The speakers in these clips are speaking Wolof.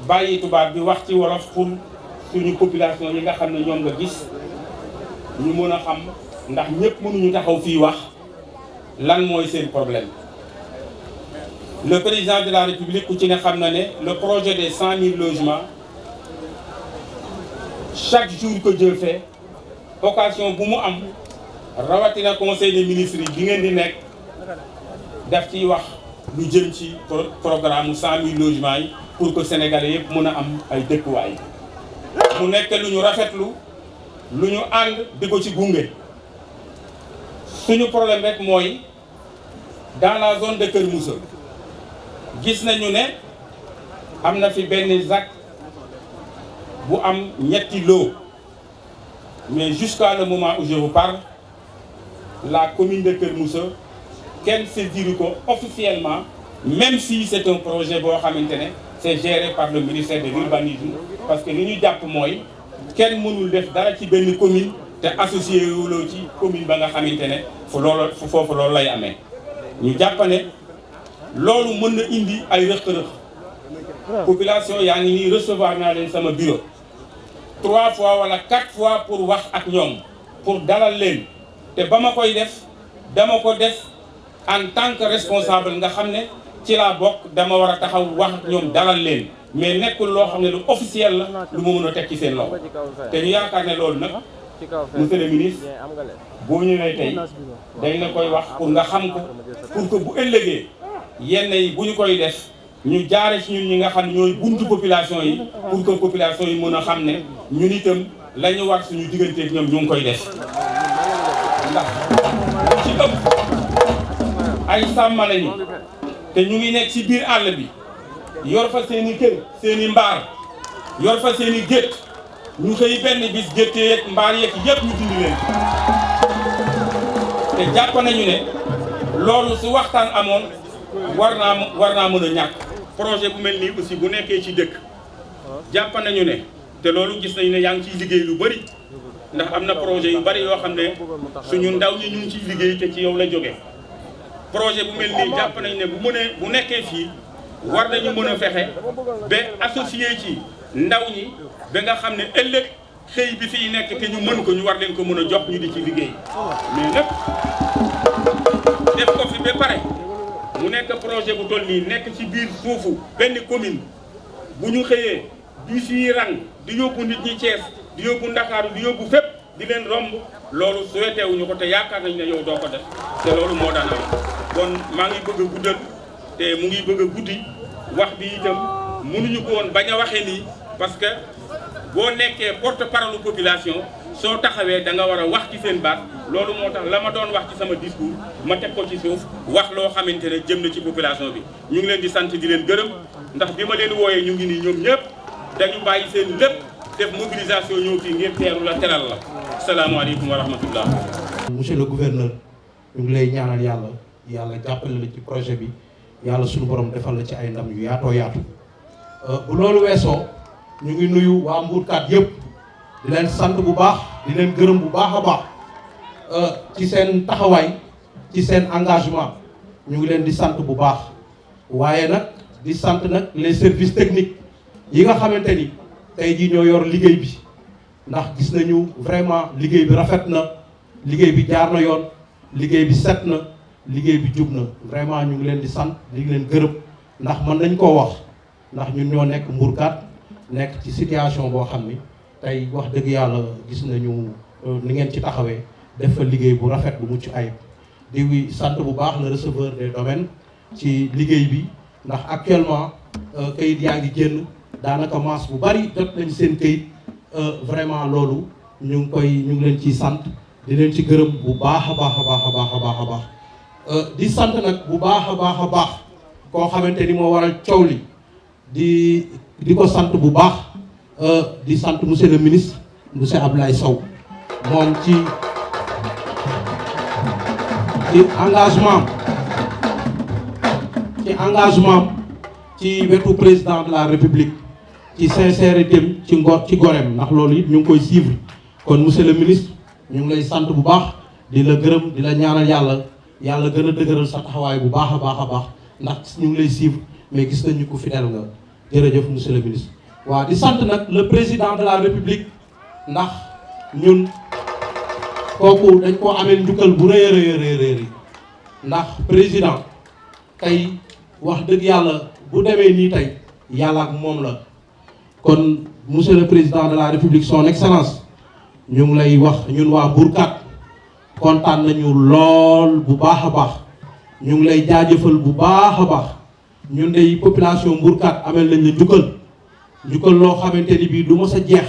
bàyyi tubaab bi wax ci wolof pour suñu population yi nga xam ne ñoom nga gis ñu mën a xam ndax ñëpp mënuñu taxaw fii wax lan mooy seen problème. Le président de la République ku ci ne xam na ne le projet des 100 000 logements chaque jour que Dieu fait occasion bu mu am rawatina conseil des ministres yi bi ngeen di nekk daf ciy wax lu jëm ci programme 100 000 logements yi pour que sénégalais yëpp mën a am ay dëkkuwaay mu nekk lu ñu rafetlu lu ñu ànd di ko ci gunge. suñu problème rek mooy dans la zone de Kër Moussa gis nañu ne am na fi benn ZAC bu am ñetti lot mais jusqu'à le moment où je vous parle la commune de Kër Moussa kenn saisiru ko officiellement même si c'est un projet boo xamante ne c'est géré par le ministère de l'urbanisme parce que li ñu jàpp mooy kenn mënul def dara ci benn commune te associé wuloo ci commune ba nga xamante ne foofu loolu lay amee ñu jàpp ne loolu mën na indi ay rëq-rëq population yaa ngi nii recevoir naa leen sama bureau 3 fois wala 4 fois pour wax ak ñoom pour dalal leen te ba ma koy def dama ko def en tant que responsable nga xam ne ci laa bokk dama war a taxaw wax ak ñoom dalal leen mais nekkul loo xam ne lu officiel la lu ma mën a teg ci seen loxo te ñu yaakaar ne loolu nag monsieur le ministre boo ñëwee tey dañ la koy wax pour nga xam ko pour que bu ëllëgee yenn yi bu ñu koy def ñu jaare ci ñun ñi nga xam ne ñooy buntu population yi pour que population yi mën a xam ne ñun itam la ñu war suñu digganteeg ñoom ñu ngi koy def ndax ci ëpp ay sàmm lañu te ñu ngi nekk ci biir àll bi yor fa seen i kër seen i mbaar yor fa seen i gétt ñu xëy benn bis gétt yeeg mbaar yeeg yëpp ñu dindi leen te jàpp nañu ne loolu su waxtaan amoon war naa mën a ñàkk. projet bu mel nii aussi bu nekkee ci dëkk jàpp nañu ne te loolu gis nañu ne yaa ngi ciy liggéey lu bari ndax am na projet yu bari yoo xam ne suñu ndaw ñi ñu ngi ciy liggéey te ci yow la jóge projet bu mel nii jàpp nañu ne bu nekkee fii war nañu mën a fexe ba associé ci ndaw ñi ba nga xam ne ëllëg xëy bi fiy nekk te ñu mën ko ñu war leen ko mën a jox ñu di ci liggéey mais nag def ko fi ba pare mu nekk projet bu toll nii nekk ci biir suufu benn commune bu ñu xëyee di siy rang di yóbbu nit ñi Thiès di yóbbu Ndakaaru di yóbbu fépp di leen romb loolu souhaité wuñu ko te yaakaar nañu ne yow doo ko def te loolu moo daan am kon maa ngi bëgg a guddal te mu ngi bëgg a guddi wax bi itam mënuñu ko woon bañ a waxee nii parce que boo nekkee porte-parole population soo taxawee da nga war a wax ci seen baat loolu moo tax la ma doon wax ci sama discours ma teg ko ci suuf wax loo xamante ne jëm na ci population bi ñu ngi leen di sant di leen gërëm ndax bi ma leen wooyee ñu ngi nii ñoom ñëpp dañu bàyyi seen lépp def mobilisation ñëw fii ngir teeru la teral la salaamaaleykum wa rahmatullah. monsieur le gouverneur ñu ngi lay ñaanal yàlla jàppale la ci projet bi yàlla suñu borom defal la ci ay ndam yu yaatoo yaatu bu loolu weesoo ñu ngi nuyu waa Mbourkat yëpp di leen sant bu baax di leen gërëm bu baax a baax ci seen taxawaay ci seen engagement ñu ngi leen di sant bu baax waaye nag di sant nag les services techniques yi nga xamante ni tey jii ñoo yor liggéey bi ndax gis nañu vraiment liggéey bi rafet na liggéey bi jaar na yoon liggéey bi set na liggéey bi jub na vraiment ñu ngi leen di sant di leen gërëm ndax mën nañ koo wax ndax ñun ñoo nekk Mbourkat nekk ci situation boo xam ni tey wax dëgg yàlla gis nañu ni ngeen ci taxawee def fa liggéey bu rafet bu mucc ayib di sant bu baax le receveur des domaines ci liggéey bi ndax actuellement kayit yaa ngi génn daanaka masse bu bari jot nañ seen kayit vraiment loolu ñu ngi leen ciy sant di leen ci gërëm bu baax a baax a baax a baax a baax a baax di sant nag bu baax a baax a baax koo xamante ni moo waral coow li di ko sant bu baax di sant monsieur le ministre monsieur Abdoulaye Sow moom ci engagement ci wetu président de la république ci sincérité ci ngor ci gorem ndax loolu it ñu ngi koy suivre kon monsieur le ministre ñu ngi lay sant bu baax di la gërëm di la ñaanal yàlla gën a dëgëral sa taxawaay bu baax a baax ndax ñu ngi lay suivre mais gis nañu ko fidèle nga jërëjëf monsieur le ministre. waaw di sant nag le président de la république ndax ñun kooku dañ koo amee njukkal bu rëy a rëy ndax président tey wax dëgg yàlla bu demee nii tey yàlla ak moom la kon monsieur le président de la république son excellence ñu ngi lay wax ñun waa Mbourkat kontaan nañu lool bu baax a baax ñu ngi lay jaajëfal bu baax a baax ñun dey population Mbourkat amel nañ la njukkal loo xamante ni bii du mës a jeex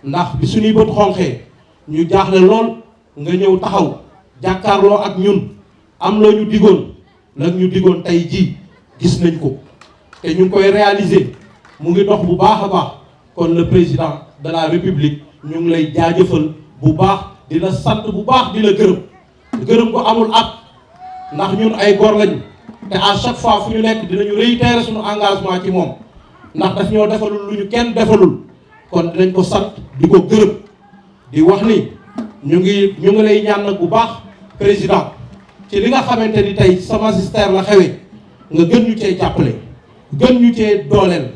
ndax bi suñuy bët xonqee ñu jaaxle lool nga ñëw taxaw jàkkaarloo ak ñun am loo ñu digoon nag ñu digoon tey ji gis nañ ko te ñu ngi koy réaliser mu ngi dox bu baax a baax kon le président de la république ñu ngi lay jaajëfal bu baax di la sant bu baax di la gërëm ko amul at ndax ñun ay góor lañ te à chaque fois fu ñu nekk dinañu réitérer suñu engagement ci moom ndax daf ñoo defalul lu ñu kenn defalul kon dinañ ko sant di ko gërëm di wax ni ñu ngi lay ñaan nag bu baax président ci li nga xamante ni tey sa magistère la xewee nga gën ñu cee jàppale gën ñu cee dooleel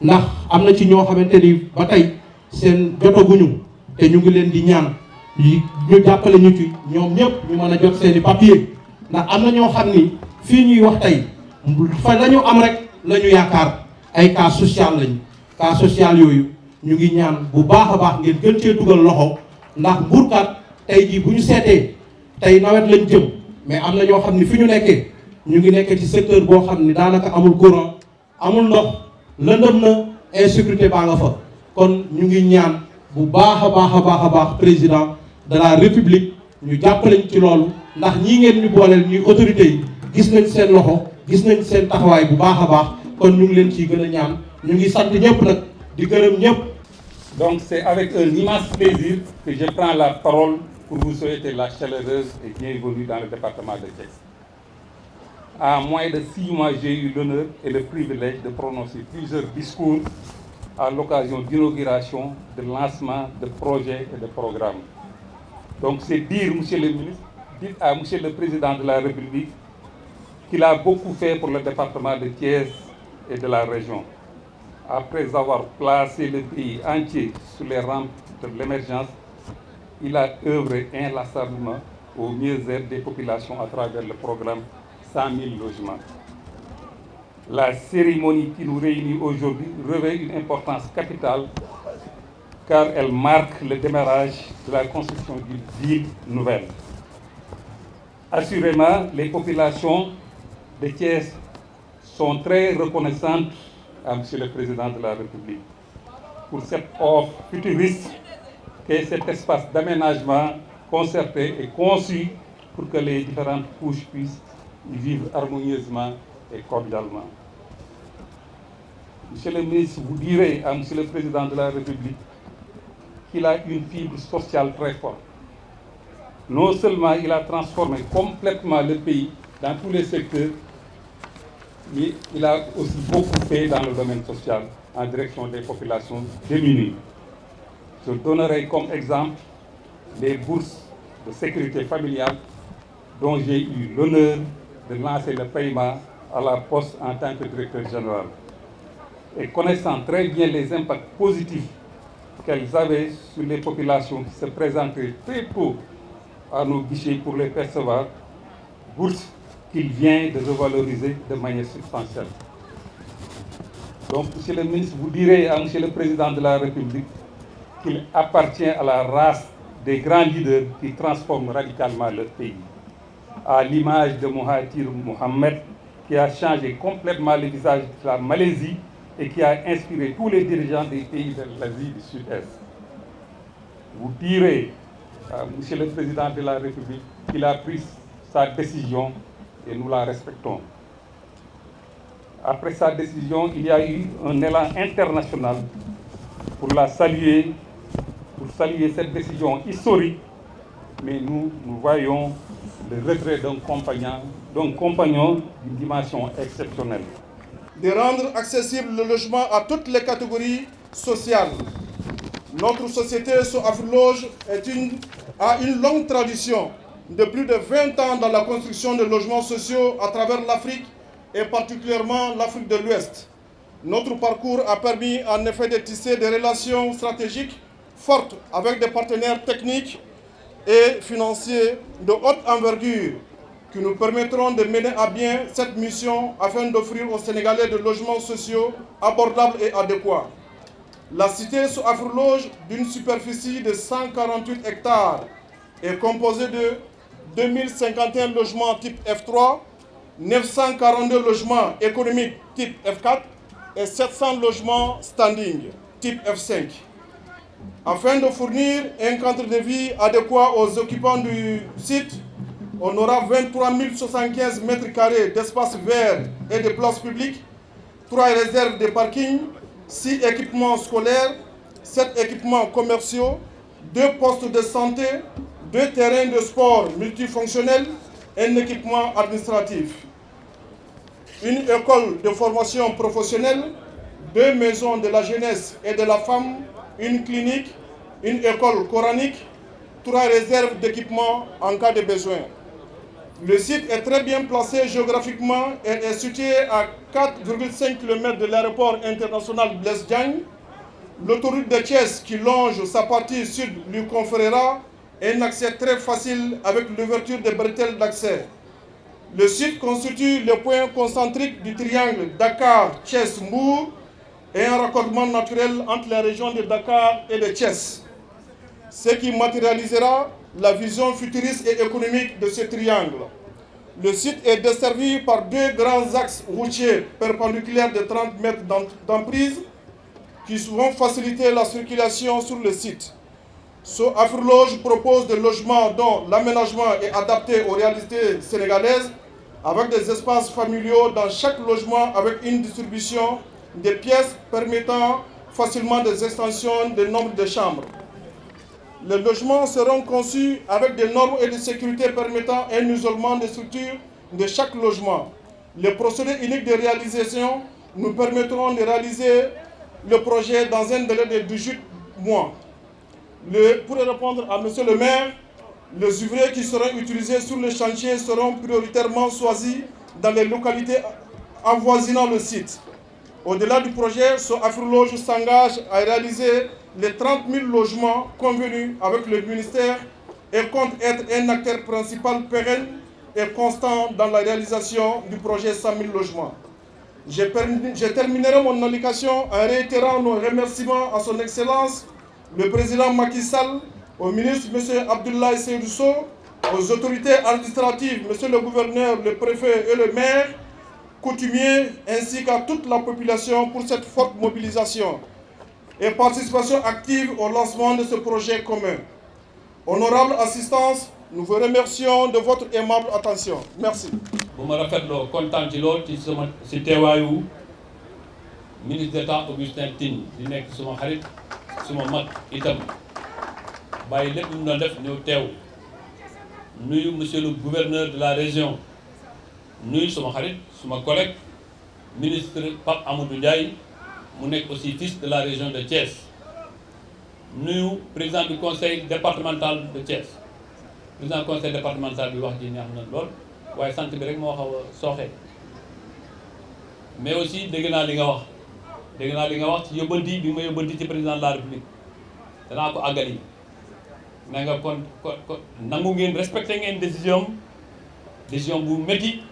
ndax am na ci ñoo xamante ni ba tey seen jotaguñu te ñu ngi leen di ñaan ñu jàppale ñu ci ñoom ñëpp ñu mën a jot seeni papier ndax am na ñoo xam ni fii ñuy wax tey fa la ñu am rek la ñu yaakaar ay cas social lañu cas social yooyu ñu ngi ñaan bu baax a baax ngeen gën cee dugal loxo ndax Mbourkat tey jii bu ñu seetee tey nawet lañ jëm mais am na ñoo xam ni fi ñu nekkee ñu ngi nekk ci secteur boo xam ni daanaka amul courant amul ndox lëndëm na insécurité baa nga fa kon ñu ngi ñaan bu baax a baax président de la république ñu jàppaleñ ci loolu ndax ñii ngeen ñu booleel ñuy autorités yi gis nañ seen loxo gis nañ seen taxawaay bu baax a baax kon ñu ngi leen ciy gën a ñaan ñu ngi sant ñëpp nag di gërëm ñëpp. Donc c'est avec un immense plaisir que je prends la parole pour vous souhaiter la chaleureuse et bienvenue dans le département de Thiès. En moins de 6 mois, j'ai eu l'honneur et le privilège de prononcer plusieurs discours à l'occasion d'inauguration, de lancement de projets et de programmes. Donc c'est dire, monsieur le ministre, dites à monsieur le président de la République qu'il a beaucoup fait pour le département de Thiès et de la région. Après avoir placé le pays entier sur les rampes de l'émergence, il a œuvré inlassablement au mieux-être des populations à travers le programme 100 000 logements. La cérémonie qui nous réunit aujourd'hui revêt une importance capitale car elle marque le démarrage de la construction d'une ville nouvelle. Assurément, les populations de Thiès sont très reconnaissantes à Monsieur le Président de la République pour cette offre futuriste qu'est cet espace d'aménagement concerté et conçu pour que les différentes couches puissent y vivre harmonieusement et cordialement. Monsieur le ministre, vous direz à Monsieur le Président de la République qu'il a une fibre sociale très forte. Non seulement il a transformé complètement le pays dans tous les secteurs, mais il a aussi beaucoup fait dans le domaine social en direction des populations démunies. Je donnerai comme exemple les bourses de sécurité familiale dont j'ai eu l'honneur de lancer le paiement à la Poste en tant que directeur général. Et connaissant très bien les impacts positifs qu'elles avaient sur les populations qui se présentaient très tôt à nos guichets pour les percevoir, bourses qu'il vient de revaloriser de manière substantielle. Donc, Monsieur le ministre, vous direz à Monsieur le Président de la République qu'il appartient à la race des grands leaders qui transforment radicalement leur pays. À l'image de Mahathir Mohamed, qui a changé complètement le visage de la Malaisie et qui a inspiré tous les dirigeants des pays de l'Asie du Sud-Est. Vous direz à Monsieur le Président de la République qu'il a pris sa décision et nous la respectons. Après sa décision, il y a eu un élan international pour saluer cette décision historique, mais nous voyons le retrait d'un compagnon d'une dimension exceptionnelle. De rendre accessible le logement à toutes les catégories sociales, Notre société Soafriloge a une longue tradition de plus de 20 ans dans la construction de logements sociaux à travers l'Afrique et particulièrement l'Afrique de l'Ouest. Notre parcours a permis en effet de tisser des relations stratégiques fortes avec des partenaires techniques et financiers de haute envergure qui nous permettront de mener à bien cette mission afin d'offrir aux Sénégalais des logements sociaux abordables et adéquats. La cité Soafriloge, d'une superficie de 148 hectares, est composée de 2051 logements type F3, 942 logements économiques type F4 et 700 logements standing type F5. Afin de fournir un cadre de vie adéquat aux occupants du site, on aura 23 075 m² d'espaces verts et de places publiques, 3 réserves de parking, 6 équipements scolaires, 7 équipements commerciaux, 2 postes de santé, 2 terrains de sport multifonctionnels et un équipement administratif. Une école de formation professionnelle, 2 maisons de la jeunesse et de la femme, une clinique, une école coranique, 3 réserves d'équipement en cas de besoin. Le site est très bien placé géographiquement et est situé à 4,5 km de l'aéroport international Blaise Diagne. L'autoroute de Thiès qui longe sa partie sud lui conférera un accès très facile avec l'ouverture des bretelles d'accès. Le site constitue le point concentrique du triangle Dakar-Thiès-Mbour et un raccordement naturel entre les régions de Dakar et de Thiès, ce qui matérialisera la vision futuriste et économique de ce triangle. Le site est desservi par 2 grands axes routiers perpendiculaires de 30 mètres d'emprise qui vont faciliter la circulation sur le site. Soafriloge propose des logements dont l'aménagement est adapté aux réalités sénégalaises avec des espaces familiaux dans chaque logement avec une distribution des pièces permettant facilement des extensions du nombre de chambres. Les logements seront conçus avec des normes et des sécurités permettant un isolement des structures de chaque logement. Les procédés uniques de réalisation nous permettront de réaliser le projet dans un délai de 18 mois. Pour répondre à M. le maire, les ouvriers qui seront utilisés sur le chantier seront prioritairement choisis dans les localités avoisinant le site. Au-delà du projet, Soafriloge s'engage à réaliser les 30 000 logements convenus avec le ministère et compte être un acteur principal pérenne et constant dans la réalisation du projet 100 000 logements. Je terminerai mon allocution en réitérant nos remerciements à son Excellence, le président Macky Sall, au ministre M. Abdoulaye Seydou Sow, aux autorités administratives, M. le gouverneur, le préfet et le maire, coutumiers, ainsi qu'à toute la population pour cette forte mobilisation et participation active au lancement de ce projet commun. Honorable assistance, nous vous remercions de votre aimable attention. Merci. bu ma rafetloo kontaan ci lool ci teewaayu ministre d'État Augustin Tine di nekk suma xarit suma mag itam bàyyi lépp lu mu doon def ñëw teew nuyu monsieur le gouverneur de la région nuyu suma xarit suma collègue ministre Pape Amadou Ndiaye mu nekk aussi fils de la région de Thiès nuyu président du conseil départemental de Thiès président du conseil départemental bi wax ji neex na lool waaye sant bi rek moo xaw a sooxe mais aussi dégg naa li nga wax ci yóbbanti bi ma yóbbanti ci président de la république danaa ko àggali na nga kon nangu ngeen respecté ngeen décision bu métti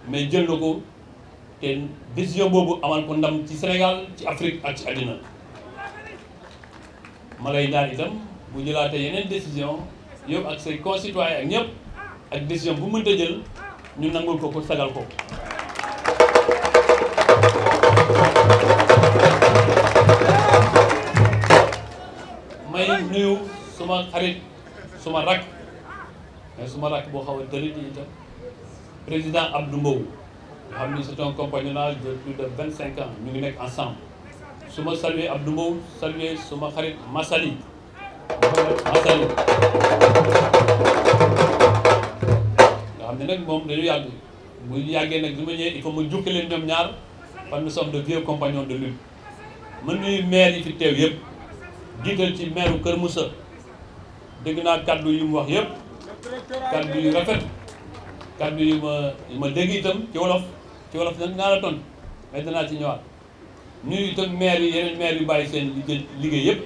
mais jël na ko te décision boobu amal ko ndam ci Sénégal ci Afrique ak ci àddina ma lay ñaan itam bu jëlaatee yeneen décision yow ak say concitoyens ak ñëpp ak décision bu mënta jël ñu nangul ko pour sagal ko may nuyu suma xarit suma rak boo xaw a tëri di itam président Abdou Mbow nga xam ni c'est un compagnonnage de plus de 25 ans ñu ngi nekk ensemble su ma saluer Abdou Mbow saluer suma xarit Massali nga xam ne nag moom dañu yàgg bu yàggee nag li ma ñëwee il faut ma jukki leen ñoom ñaar parce que nous sommes de vieux compagnons de lutte mën nuyu maire yi fi teew yëpp jiital ci maire Kër Moussa dégg naa kaddu yu mu wax yëpp kaddu yu rafet kaddu yu ma dégg itam ci wolof nag naa la tontu mais danaa ci ñëwaat nuyu itam maire yi yeneen maire yu bàyyi seen liggéey yëpp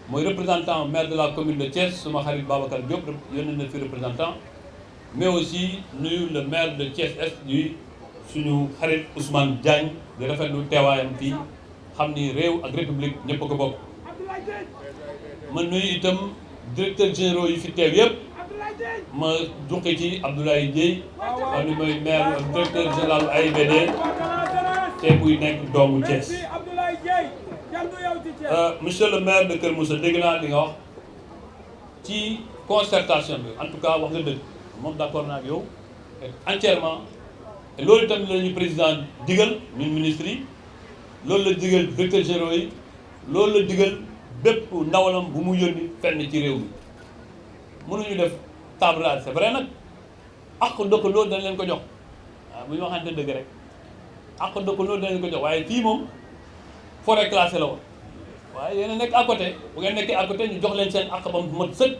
mooy représentant maire de la commune de Thiès suma xarit Babacar Diop yónnee na fi représentant mais aussi nuyu le maire de Thiès Est yu suñu xarit Ousmane Diagne di rafetlu teewaayam fii xam ni réew ak république ñëpp a ko bokk ma nuyu itam directeur généraux yi fi teew yëpp ma juqi ci Abdoulaye Dieye xam ni mooy maire directeur général AIBD te buy nekk doomu Thiès monsieur le maire de Kër Moussa dégg naa li nga wax ci concertation bi en tout cas wax nga dëgg moom d'accord naa ak yow entièrement te loolu itam la ñu président digal ñun ministres yi loolu la digal directeur généraux yi loolu la digal bépp ndawalam bu mu yónni fenn ci réew mi mënuñu def table rase c'est vrai nag ak dëkkandoo dañ leen ko jox waaw bu ñu waxante dëgg rek ak dëkkandoo dañ leen ko jox waaye fii moom forêt classée la woon waaye yéen a nekk à côté bu ngeen nekkee à côté ñu jox leen seen ak ba mu mat sëkk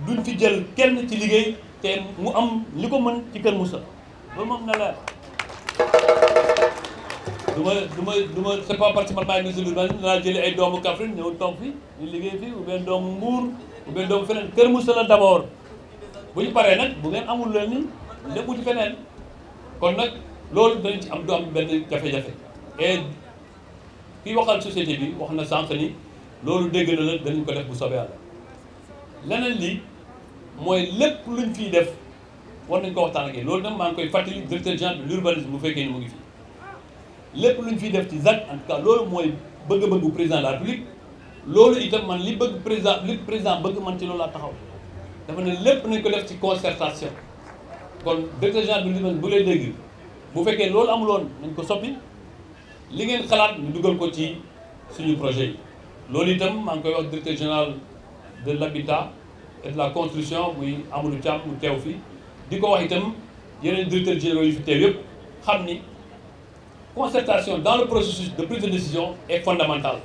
duñ fi jël kenn ci liggéey te mu am li ko mën ci Kër Moussa loolu moom na leer du ma c'est pas parce que man maay ministre de l'urbanisme danaa jëlee ay doomu Kaffrine ñëw toog fi ñu liggéey fii ou bien doomu Mbour ou bien doomu feneen Kër Moussa la d'abord bu ñu paree nag bu ngeen amul leen ni lépp ci feneen kon nag loolu dañ ci am du am benn jafe-jafe et kii waxal société bi wax na sànq ni loolu dégg na la danañ ko def bu soobee Yàlla leneen li mooy lépp luñ fiy def war nañ ko waxtaan ak yéen loolu nag maa ngi koy fàttali directeur général de l'urbanisme bu fekkee ni mu ngi fi lépp luñ fiy def ci ZAC en tout cas loolu mooy bëgg-bëggu président de la République loolu itam man li président bëgg man ci loolu laa taxaw dafa ne lépp nañ ko def ci concertation kon directeur général de l'urbanisme bu lay dégg bu fekkee loolu amuloon nañ ko soppi li ngeen xalaat ñu dugal ko ci suñu projet yi loolu itam maa ngi koy wax directeur général de l'habitat et de la construction muy Amadou Thiam mu teew fi di ko wax itam yeneen directeurs généraux yu fi teew yëpp xam ni concertation dans le processus de prise de décision est fondamentale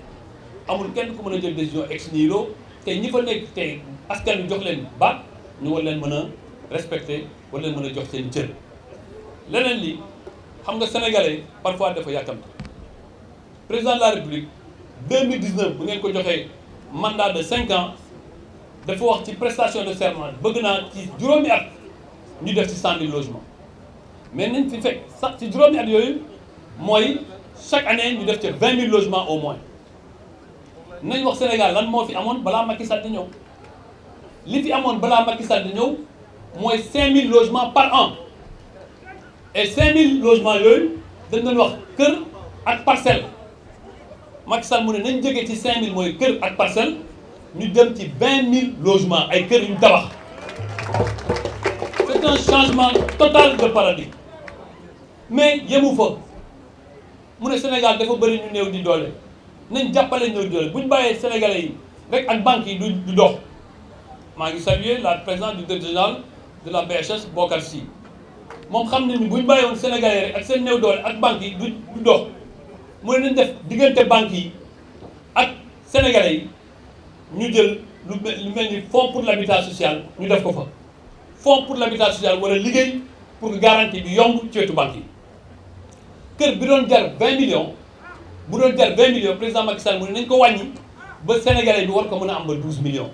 amul kenn ku mën a jël décision ex nihilo te ñi fa nekk te askan wi jox leen baat ñu war leen mën a respecter war leen mën a jox seen cër leneen li xam nga sénégalais parfois dafa yàkkamti président de la république 2019 bu ngeen ko joxee mandat de 5 ans dafa wax ci prestation de serment bëgg naa ci juróomi at ñu def ci 100 000 logements mais nañ fi fekk sax ci juróomi at yooyu mooy chaque année ñu def ci 20 000 logements au moins nañ wax Sénégal lan moo fi amoon balaa Macky Sall di ñëw li fi amoon balaa Macky Sall di ñëw mooy 5 000 logements par an et 5 000 logements yooyu dañ doon wax kër ak parcelle Macky Sall mu ne nañ jógee ci 5 000 mooy kër ak parcelle ñu dem ci 20 000 logements ay kër yu tabax c'est un changement total de paradigme mais yemu fa mu ne Sénégal dafa bëri ñu néew di doole nañ jàppale néew di doole bu ñu bàyyee sénégalais yi rek ak banques yi du dox maa ngi saluer la présence du directeur général de la BHS Bokar Sy moom xam ne ni bu ñu bàyyiwoon sénégalais rek ak seen néew doole ak banques yi du dox mu ne nañ def diggante banques yi ak sénégalais yi ñu jël lu mel ni fonds pour l'habitat social ñu def ko fa fonds pour l'habitat social war a liggéey pour que garantie bi yomb ci wetu banque yi kër bi doon jar 20 millions bu doon jar 20 millions président Macky Sall mu ne nañ ko wàññi ba sénégalais bi war ko mën a am ba 12 millions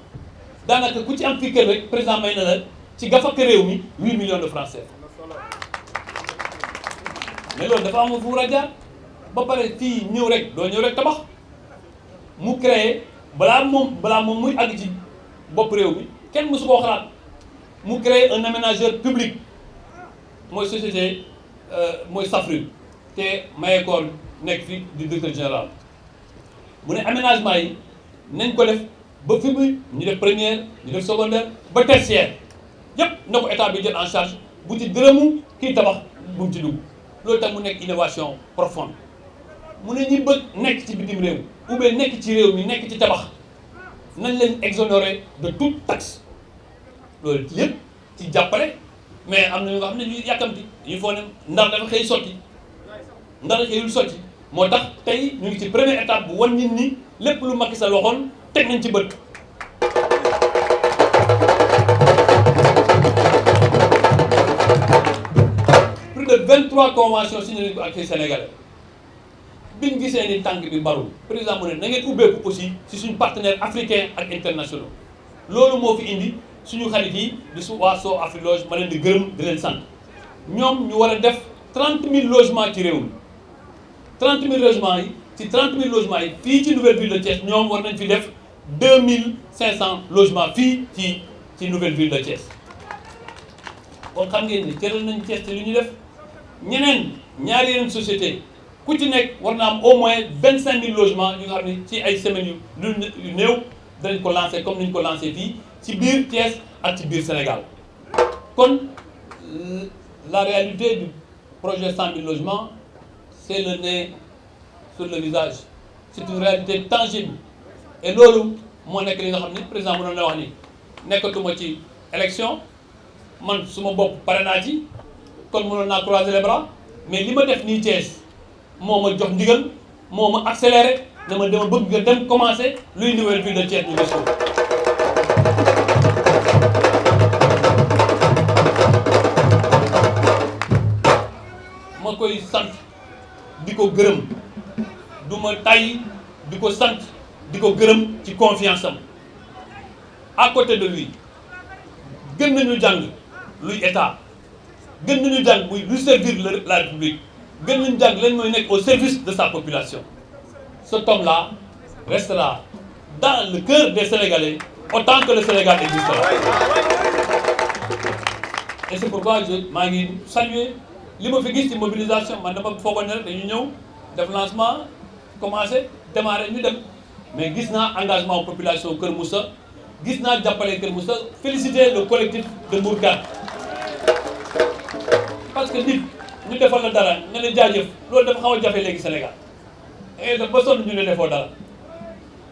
daanaka ku ci am fii kër rek président may na la ci gafaka réew mi 8 millions de francs CFA mais loolu dafa am fu war a jaar ba pare fii ñëw rek doo ñëw rek tabax mu créé balaa moom muy àgg ci bopp réew mi kenn mësu koo xalaat mu créé un aménageur public mooy société mooy Safrine te Mahécor nekk fi di directeur général mu ne aménagement yi nañ ko def ba fi muy ñu def première ñu def secondaire ba tertiaire yépp na ko état bi jël en charge bu ci dërëmu kii tabax bu mu ci dugg loolu tax mu nekk innovation profonde mu ne ñi bëgg nekk ci bitim réew ou bien nekk ci réew mi nekk ci tabax nañ leen exonérer de toute taxe loolu yëpp ci jàppale mais am na ñu nga xam ne ñu yàkkamti ñu foog ne ndar dafa xëy sotti ndar xëyul sotti moo tax tey ñu ngi ci première étape bu wan nit ñi lépp lu Macky Sall waxoon teg nañ ci bët. plus de 23 conventions signé nañ ko ak Sénégalais biñ gisee ni tànk bi barul président mu ne na ngeen ubbeeku aussi ci suñu partenaires africains ak internationaux loolu moo fi indi suñu xarit yi di su waa Sow Afriloge ma leen di gërëm di leen sant ñoom ñu war a def 30 000 logements ci réew mi 30 000 logements yi ci 30 000 logements yi fii ci nouvelle ville de Thiès ñoom war nañ fi def 2500 logements fii ci nouvelle ville de Thiès kon xam ngeen ni cëral nañ Thiès te li ñu def ñeneen ñaari yeneen société ku ci nekk war na am au moins 25 000 logements yu nga xam ne ci ay semaines yu néew danañ ko lancé comme ni ñu ko lancé fii ci biir Thiès ak ci biir Sénégal kon la réalité du projet 100 000 logements c'est le nez sur le visage c'est une réalité tangible et loolu moo nekk li nga xam ni président mënoon na wax ni nekkatuma ci élection man suma bopp pare naa ci kon mënoon naa croiser les bras mais li ma def nii Thiès moo ma jox ndigal moo ma accéléré na ma dama bëgg nga dem commencer luy nouvelle ville de Thiès ñu des ko. ma koy sant di ko gërëm du ma tàyyi di ko sant di ko gërëm ci confiance am à côté de lui gën nañu jàng luy état gën nañu jàng muy luy servir la République gën nañu jàng lañ mooy nekk au service de sa population. Cet homme-là restera dans le cœur des Sénégalais autant que le Sénégal existera. Et c'est pourquoi maa ngi saluer li ma fi gis ci mobilisation man dama foogoon ne rek dañu ñëw def lancement commencé démarrer ñu dem mais gis naa engagement population Kër Moussa gis naa jàppale Kër Moussa féliciter le collectif de Mbourkat parce que nit ñu defal la dara nga ne jaajëf loolu dafa xaw a jafe léegi Sénégal et dafa ba sonn ñu ne defoo dara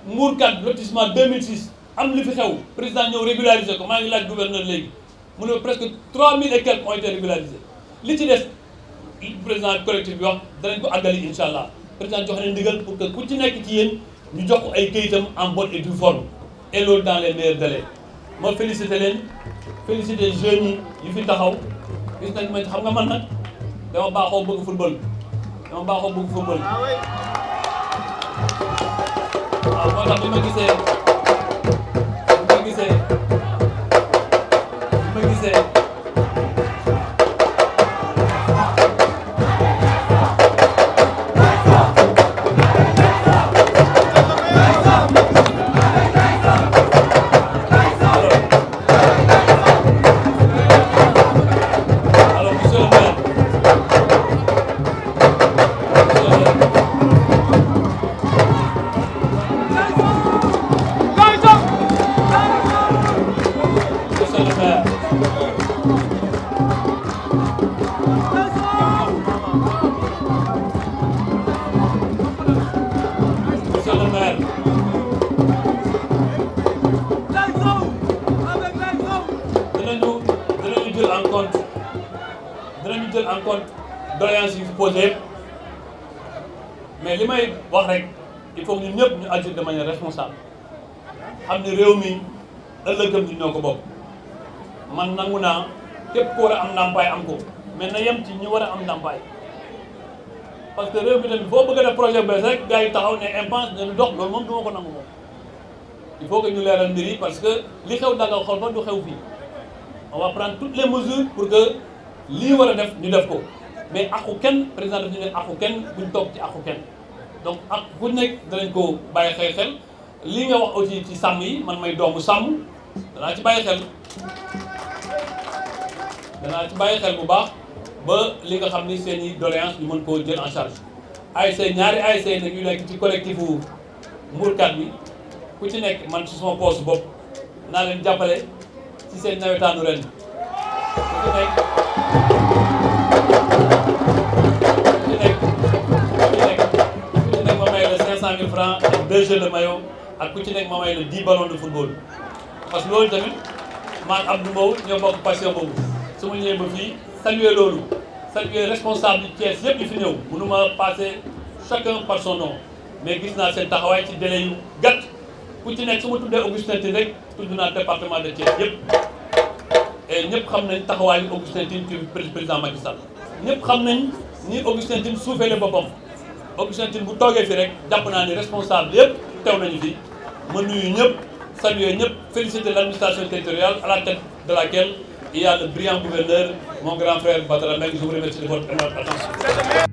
Mbourkat lotissement 2006 am li fi xew président ñëw régulariser ko maa ngi laaj gouverneur léegi mu ne presque 3000 et quelques ont été régularisés li ci des président collectif bi wax danañ ko àggali incha allah président jox leen ndigal pour que ku ci nekk ci yéen ñu jox ko ay këyitam en bonne et due forme et loolu dans les meilleurs délais ma félicité leen félicité jeunes yi fi taxaw gis nañ ma xam nga man nag dama baaxoo bëgg football waaw moo tax bi ma gisee dinañu jël en compte doléances yi fi posé yëpp mais li may wax rek il faut ñun ñëpp ñu agir de manière responsable xam ne réew mi ëllëgam ñi ñoo ko bokk man nangu naa képp ku war a am ndàmpaay am ko mais na yem ci ñu war a am ndàmpaay parce que réew mi tamit foo bëgg a def projet bees rek gars yi taxaw ne impasse ne dox loolu moom du ma ko nangu moom il faut que ñu leeral mbir yi parce que li xew Dagga xol fa du xew fii on va prendre toutes les mesures pour que lii war a def ñu def ko mais aqu kenn président daf ñu ne aqu kenn buñ toog ci aqu kenn donc ak ku nekk danañ ko bàyyi xel lii nga wax aussi ci sàmm yi man may doomu sàmm danaa ci bàyyi xel bu baax ba li nga xam ni seen i doléance ñu mën koo jël en charge ASC ñaari ASC nag ñu nekk ci collectif u Mbourkat bi ku ci nekk man ci sama poste bopp naa leen jàppale ci seen nawetaanu ren ku ci nekk ma may la 500 000 francs ak 2 jeux de maillot ak ku ci nekk ma may la 10 ballons de football parce que loolu tamit maak Abdou Mbow ñoo bokk passion boobu su ma ñëwee ba fii saluer loolu saluer responsable yi Thiès yëpp yi fi ñëw mënuma passer chacun par son nom mais gis naa seen taxawaay ci délai yu gàtt ku ci nekk su ma tuddee Augustin Tine rek tudd naa département de Thiès yëpp et ñëpp xam nañ taxawaayu Augustin Tine ci président Macky Sall. ñëpp xam nañ ni Augustin Tine suufeele boppam Augustin Tine bu toogee fi rek jàpp naa ni responsable yëpp teew nañu fi ma nuyu ñëpp saluer ñëpp féliciter l'administration territoriale à la tête de laquelle il y a le brillant gouverneur mon grand frère Badara Mbengue. Je vous remercie de votre attention.